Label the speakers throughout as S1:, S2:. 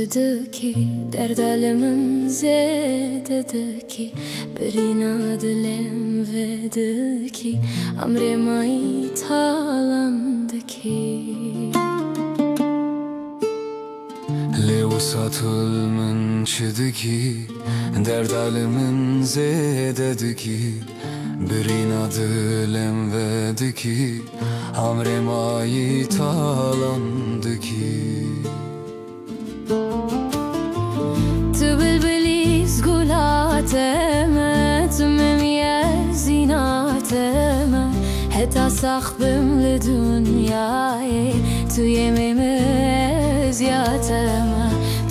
S1: Çıdı ki derd alimin zede ki birina dilim vede ki amre mai talandı ki
S2: Levsatul min çıdı ki derd alimin zede ki birina dilim vede ki amre mai talandı ki
S1: حتی صاحبم لدنیای توی ممزیاتم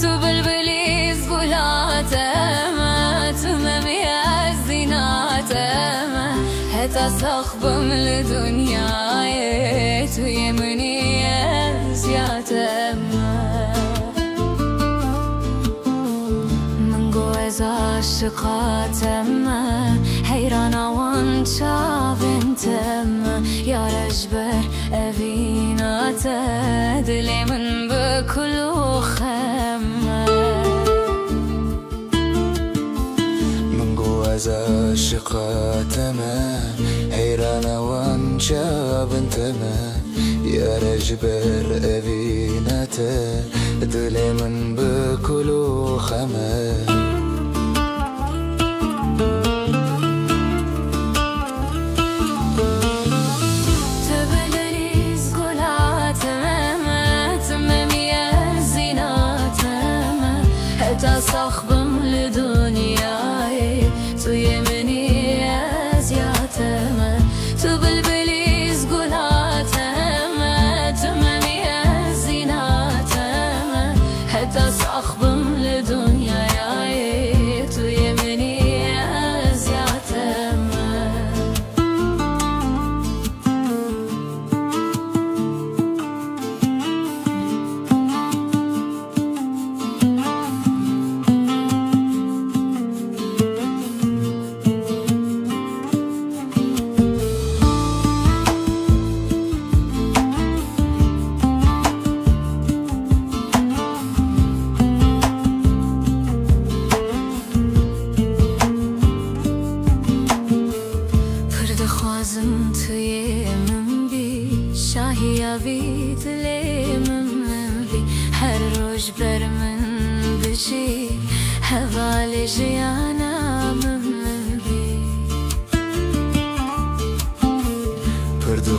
S1: تو بلبلیز گلاتم تو ممیزیناتم حتی صاحبم لدنیای توی منیزیاتم من گوز عاشقاتم حیران وان شابنتم يا رجبر أبينات دلي من بكل خم
S2: من جواز عاشقاتما حيران وانشاب انتما يا رجبر أبينات دلي من بكل خم
S1: صاحبم لدنیای توی منی ازیاتم تو بلبلیز گلاتم تو منی ازیناتم حتی صاحبم لدنیای توی منی ازیاتم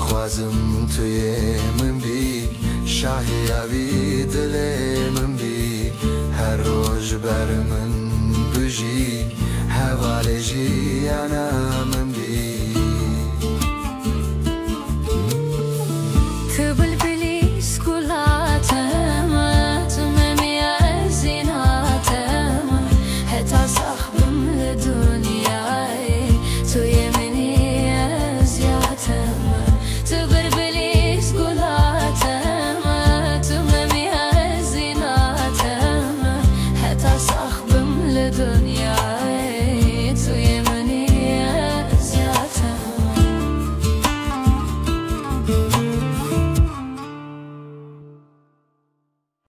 S2: خوازم توی من بی شاهی آوی دل من بی هر روز بر من بجی حوالی جیانا من